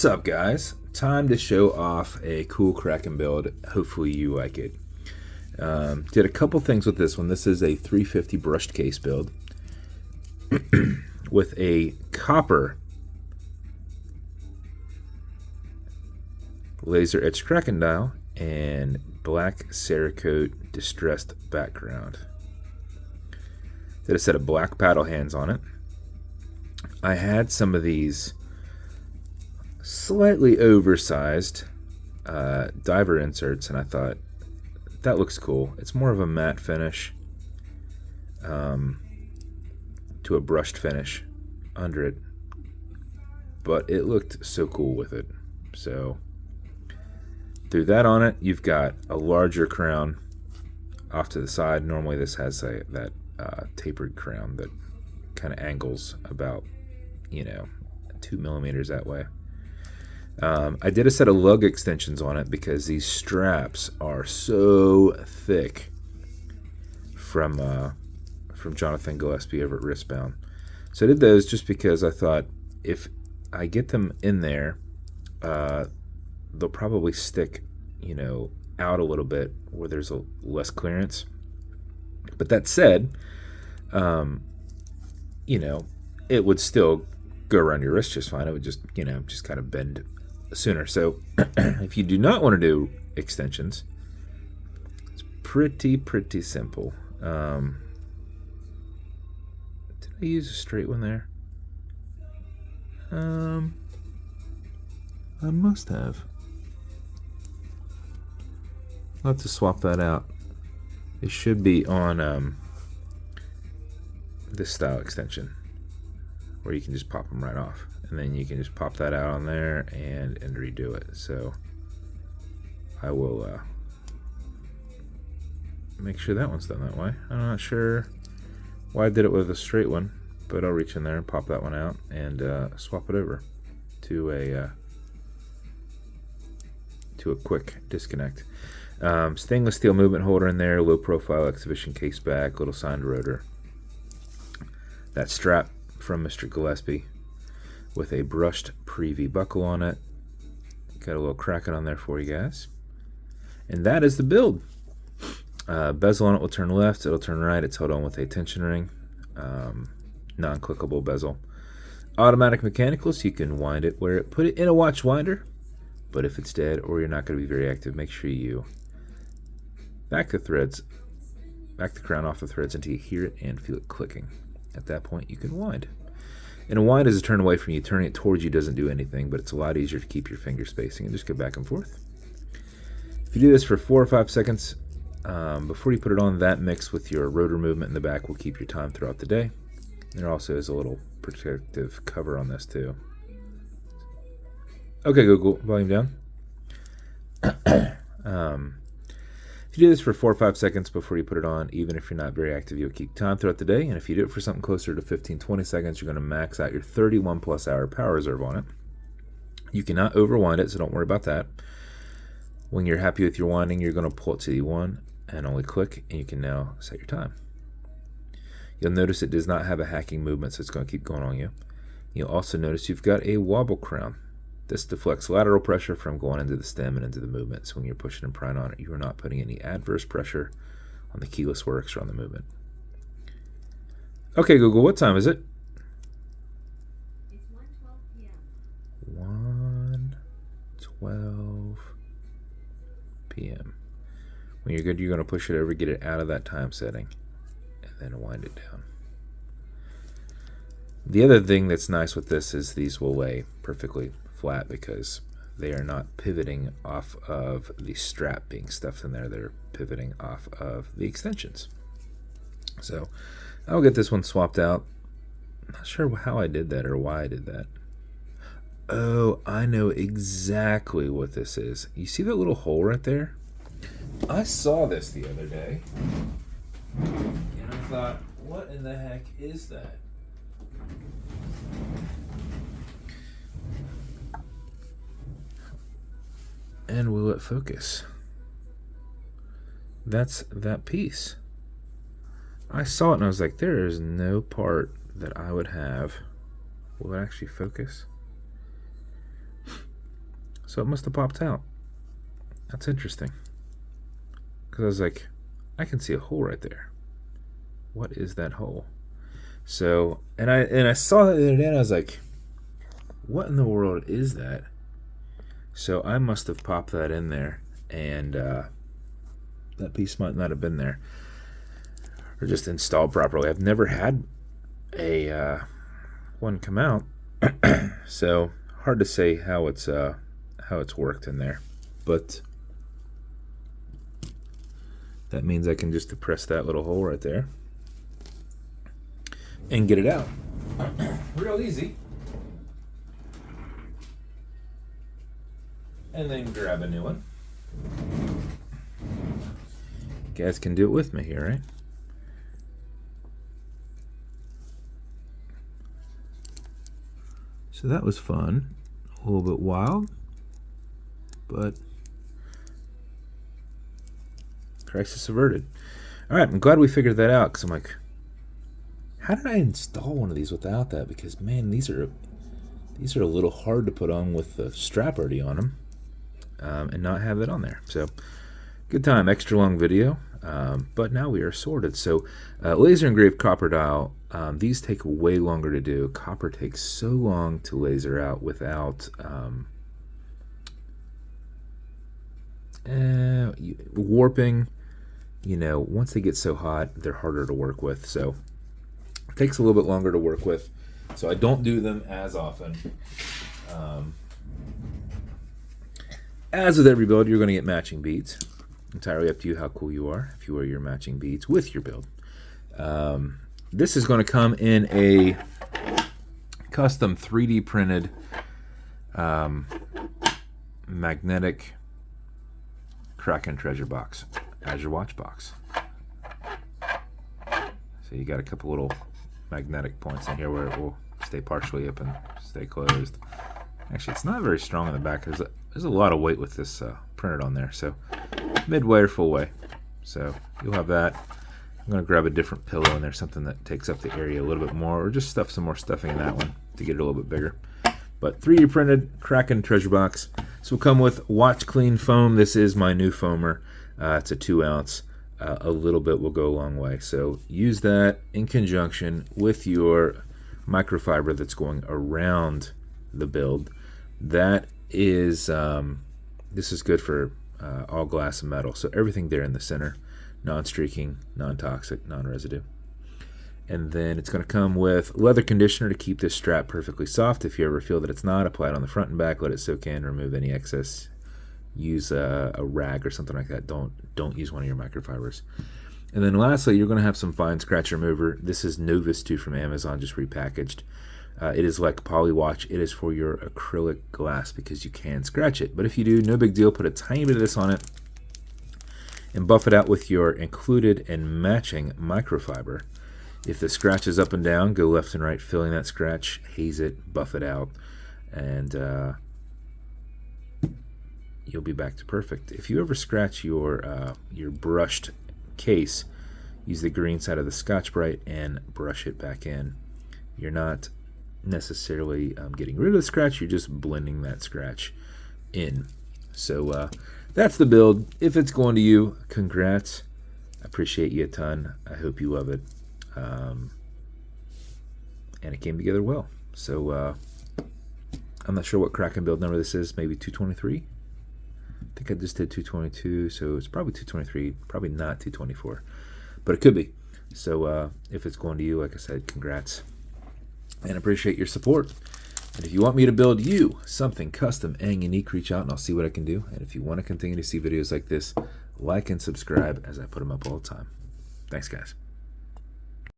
What's up, guys? Time to show off a cool Kraken build. Hopefully you like it. Did a couple things with this one. This is a 350 brushed case build with a copper laser etched Kraken dial and black Cerakote distressed background. Did a set of black paddle hands on it. I had some of these slightly oversized diver inserts, and I thought that looks cool. It's more of a matte finish to a brushed finish under it, but it looked so cool with it. So threw that on it. You've got a larger crown off to the side. Normally this has that tapered crown that kind of angles about 2 millimeters that way. I did a set of lug extensions on it because these straps are so thick from Jonathan Gillespie over at Wristbound. So I did those just because I thought if I get them in there, they'll probably stick, out a little bit where there's less clearance. But that said, it would still go around your wrist just fine. It would just, just kind of bend sooner. So if you do not want to do extensions, it's pretty simple. Did I use a straight one there? I must have. I'll have to swap that out. It should be on this style extension where you can just pop them right off, and then you can just pop that out on there and redo it. So I will make sure that one's done that way. I'm not sure why I did it with a straight one, but I'll reach in there and pop that one out and swap it over to a quick disconnect. Stainless steel movement holder in there, low profile exhibition case back, little signed rotor. That strap from Mr. Gillespie with a brushed Previe buckle on it. Got a little Kraken on there for you guys. And that is the build. Bezel on it will turn left, it'll turn right. It's held on with a tension ring. Non-clickable bezel. Automatic mechanical, so you can wind it put it in a watch winder. But if it's dead or you're not going to be very active, make sure you back the crown off the threads until you hear it and feel it clicking. At that point, you can wind. And a wind is a turn away from you. Turning it towards you doesn't do anything, but it's a lot easier to keep your finger spacing and just go back and forth. If you do this for 4 or 5 seconds, before you put it on, that mixed with your rotor movement in the back will keep your time throughout the day. There also is a little protective cover on this too. Okay, Google, volume down. If you do this for 4 or 5 seconds before you put it on, even if you're not very active, you'll keep time throughout the day. And if you do it for something closer to 15-20 seconds, you're going to max out your 31 plus hour power reserve on it. You cannot overwind it, so don't worry about that. When you're happy with your winding, you're going to pull it to the 1 and only click, and you can now set your time. You'll notice it does not have a hacking movement, so it's going to keep going on you. You'll also notice you've got a wobble crown. This deflects lateral pressure from going into the stem and into the movement. So when you're pushing and prying on it, you are not putting any adverse pressure on the keyless works or on the movement. Okay, Google, what time is it? It's 1:12 1:12 p.m. p.m. When you're good, you're going to push it over, get it out of that time setting, and then wind it down. The other thing that's nice with this is these will lay perfectly flat because they are not pivoting off of the strap being stuffed in there. They're pivoting off of the extensions. So I'll get this one swapped out. I'm not sure how I did that or why I did that. Oh, I know exactly what this is. You see that little hole right there? I saw this the other day and I thought, what in the heck is that? And will it focus? That's that piece. I saw it and I was like, there is no part that I would have. Will it actually focus? So it must have popped out. That's interesting. Because I was like, I can see a hole right there. What is that hole? So, and I saw that the other day, and I was like, what in the world is that? So I must have popped that in there, and that piece might not have been there, or just installed properly. I've never had a one come out, so hard to say how it's worked in there. But that means I can just depress that little hole right there and get it out. Real easy. And then grab a new one. You guys can do it with me here, right? So that was fun. A little bit wild, but crisis averted. All right, I'm glad we figured that out, because I'm like, how did I install one of these without that? Because man, these are a little hard to put on with the strap already on them, and not have that on there. So good time, extra long video, but now we are sorted. So laser engraved copper dial, these take way longer to do. Copper takes so long to laser out without warping. You know, once they get so hot, they're harder to work with. So it takes a little bit longer to work with. So I don't do them as often. As with every build, you're going to get matching beads. Entirely up to you how cool you are if you wear your matching beads with your build. This is going to come in a custom 3D printed magnetic Kraken treasure box as your watch box. So you got a couple little magnetic points in here where it will stay partially up and stay closed. Actually, it's not very strong in the back. There's a lot of weight with this printed on there. So midway or full way. So you'll have that. I'm going to grab a different pillow in there, something that takes up the area a little bit more, or just stuff some more stuffing in that one to get it a little bit bigger. But 3D printed Kraken treasure box. This will come with watch clean foam. This is my new foamer. It's a 2 ounce. A little bit will go a long way. So use that in conjunction with your microfiber that's going around the build. That is, this is good for all glass and metal. So everything there in the center, non-streaking, non-toxic, non-residue. And then it's going to come with leather conditioner to keep this strap perfectly soft. If you ever feel that it's not, apply it on the front and back, let it soak in, remove any excess. Use a rag or something like that. Don't use one of your microfibers. And then lastly, you're going to have some fine scratch remover. This is Novus 2 from Amazon, just repackaged. It is like Polywatch. It is for your acrylic glass because you can scratch it. But if you do, no big deal. Put a tiny bit of this on it and buff it out with your included and matching microfiber. If the scratch is up and down, go left and right, filling that scratch, haze it, buff it out, and you'll be back to perfect. If you ever scratch your brushed case, use the green side of the Scotch-Brite and brush it back in. You're not necessarily getting rid of the scratch, you're just blending that scratch in. So that's the build. If it's going to you, congrats. I appreciate you a ton. I hope you love it. And it came together well. So I'm not sure what Kraken build number this is, maybe 223? I think I just did 222, so it's probably 223, probably not 224, but it could be. So if it's going to you, like I said, congrats, and appreciate your support. And if you want me to build you something custom and unique, reach out and I'll see what I can do. And if you want to continue to see videos like this, like and subscribe as I put them up all the time. Thanks, guys.